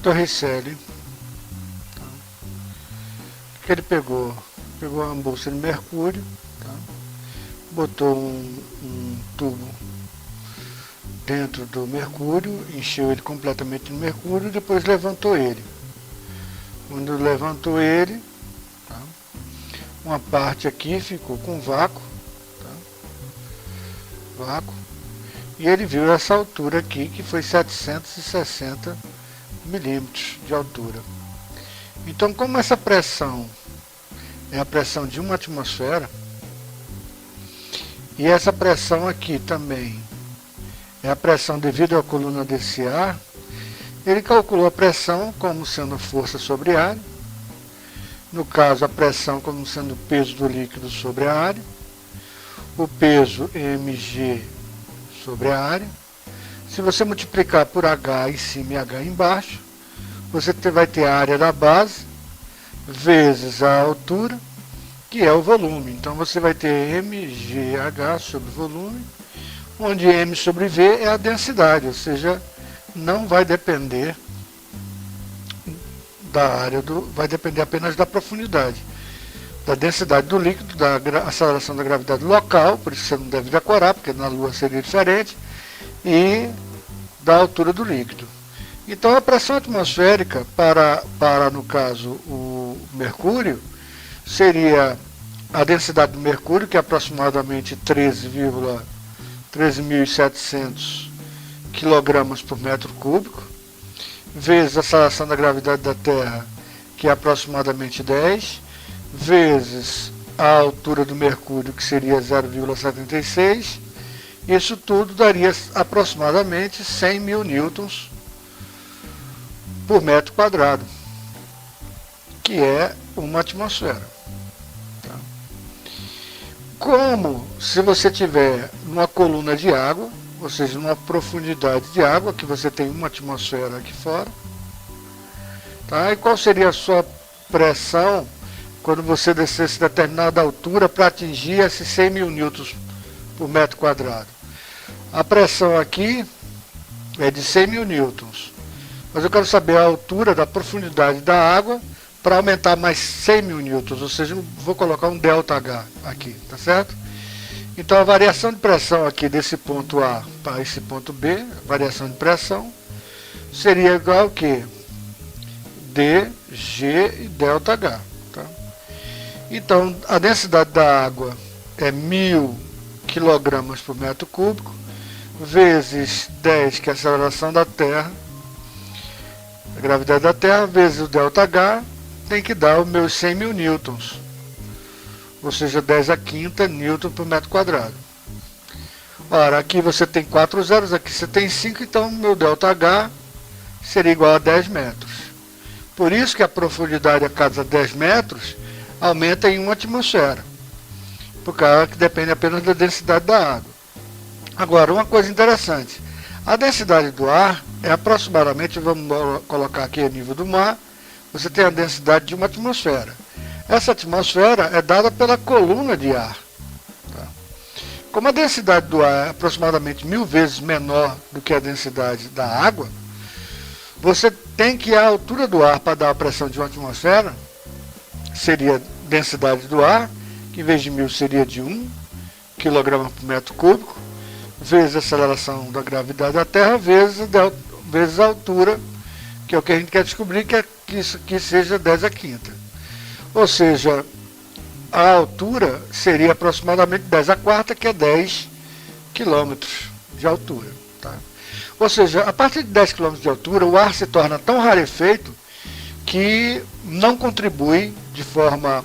Torricelli, tá? Que ele pegou uma bolsa de mercúrio, tá? Botou um tubo dentro do mercúrio, encheu ele completamente de mercúrio e depois levantou ele. Quando levantou ele, tá? Uma parte aqui ficou com vácuo, tá? Vácuo, e ele viu essa altura aqui, que foi 760 milímetros de altura. Então, como essa pressão é a pressão de uma atmosfera, e essa pressão aqui também é a pressão devido à coluna desse ar, ele calculou a pressão como sendo a força sobre a área, no caso a pressão como sendo o peso do líquido sobre a área, o peso mg sobre a área. Se você multiplicar por H em cima e H embaixo, você vai ter a área da base vezes a altura, que é o volume. Então você vai ter mgh sobre volume, onde m sobre v é a densidade, ou seja, não vai depender da área, vai depender apenas da profundidade, da densidade do líquido, da aceleração da gravidade local, por isso você não deve decorar, porque na Lua seria diferente, e da altura do líquido. Então a pressão atmosférica para no caso, o mercúrio, seria a densidade do mercúrio, que é aproximadamente 13.700 kg por metro cúbico, vezes a aceleração da gravidade da Terra, que é aproximadamente 10, vezes a altura do mercúrio, que seria 0,76, isso tudo daria aproximadamente 100.000 newtons por metro quadrado, que é uma atmosfera. Tá? Como se você tiver numa coluna de água, ou seja, numa profundidade de água, que você tem uma atmosfera aqui fora, tá? E qual seria a sua pressão quando você descesse determinada altura para atingir esses 100.000 newtons por metro quadrado? A pressão aqui é de 100.000 newtons, mas eu quero saber a altura da profundidade da água para aumentar mais 100.000 newtons, ou seja, vou colocar um ΔH aqui, tá certo? Então a variação de pressão aqui desse ponto A para esse ponto B, a variação de pressão, seria igual ao que? dG e ΔH. Tá? Então a densidade da água é 1.000 kg por metro cúbico, vezes 10, que é a aceleração da Terra, a gravidade da Terra, vezes o ΔH, tem que dar os meus 100.000 newtons. Ou seja, 10 a quinta newton por metro quadrado. Ora, aqui você tem 4 zeros, aqui você tem 5, então meu ΔH seria igual a 10 metros. Por isso que a profundidade a cada 10 metros aumenta em uma atmosfera, por causa que depende apenas da densidade da água. Agora, uma coisa interessante, a densidade do ar é aproximadamente, vamos colocar aqui a nível do mar, você tem a densidade de uma atmosfera. Essa atmosfera é dada pela coluna de ar. Tá? Como a densidade do ar é aproximadamente 1000 vezes menor do que a densidade da água, você tem que a altura do ar para dar a pressão de uma atmosfera seria densidade do ar, que em vez de 1000 seria de 1 kg por metro cúbico, vezes a aceleração da gravidade da Terra, vezes a altura, que é o que a gente quer descobrir, que isso aqui seja 10 a quinta. Ou seja, a altura seria aproximadamente 10 a quarta, que é 10 km de altura. Tá? Ou seja, a partir de 10 km de altura, o ar se torna tão rarefeito que não contribui de forma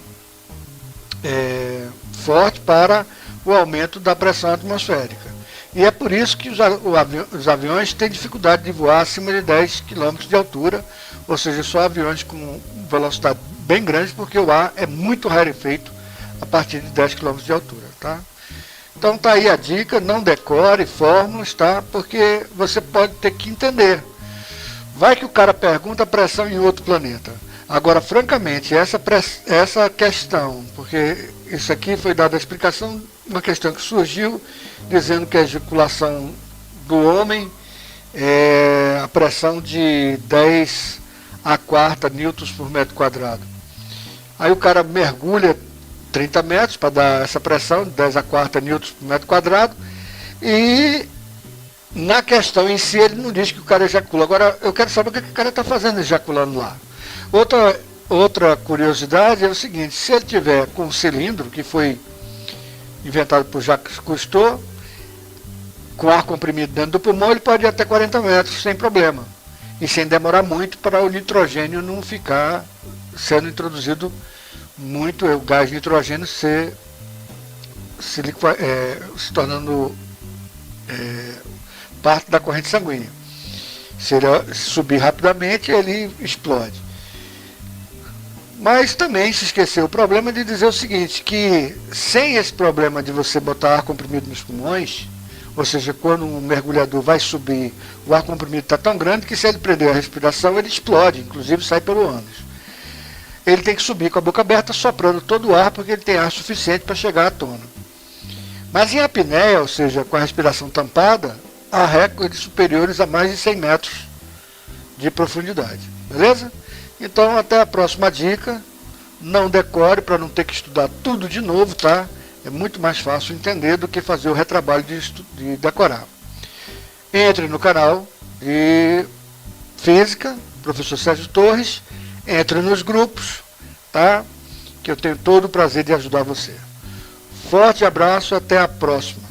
forte para o aumento da pressão atmosférica. E é por isso que os aviões têm dificuldade de voar acima de 10 km de altura, ou seja, só aviões com velocidade bem grande, porque o ar é muito rarefeito a partir de 10 km de altura. Tá? Então tá aí a dica, não decore fórmulas, tá? Porque você pode ter que entender. Vai que o cara pergunta a pressão em outro planeta. Agora, francamente, essa questão, porque isso aqui foi dada a explicação, uma questão que surgiu, dizendo que a ejaculação do homem é a pressão de 10 a quarta newtons por metro quadrado. Aí o cara mergulha 30 metros para dar essa pressão, 10 a quarta newtons por metro quadrado, e na questão em si ele não diz que o cara ejacula. Agora eu quero saber o que o cara está fazendo ejaculando lá. Outra curiosidade é o seguinte: se ele tiver com um cilindro que foi inventado por Jacques Cousteau, com ar comprimido dentro do pulmão, ele pode ir até 40 metros sem problema, e sem demorar muito para o nitrogênio não ficar sendo introduzido muito, o gás nitrogênio se tornando parte da corrente sanguínea. Se ele subir rapidamente, ele explode. Mas também se esqueceu o problema de dizer o seguinte, que sem esse problema de você botar ar comprimido nos pulmões, ou seja, quando um mergulhador vai subir, o ar comprimido está tão grande que se ele prender a respiração, ele explode, inclusive sai pelo ânus. Ele tem que subir com a boca aberta, soprando todo o ar, porque ele tem ar suficiente para chegar à tona. Mas em apneia, ou seja, com a respiração tampada, há recordes superiores a mais de 100 metros de profundidade. Beleza? Então, até a próxima dica. Não decore para não ter que estudar tudo de novo, tá? É muito mais fácil entender do que fazer o retrabalho de decorar. Entre no canal de Física, professor Sérgio Torres. Entre nos grupos, tá? Que eu tenho todo o prazer de ajudar você. Forte abraço, até a próxima.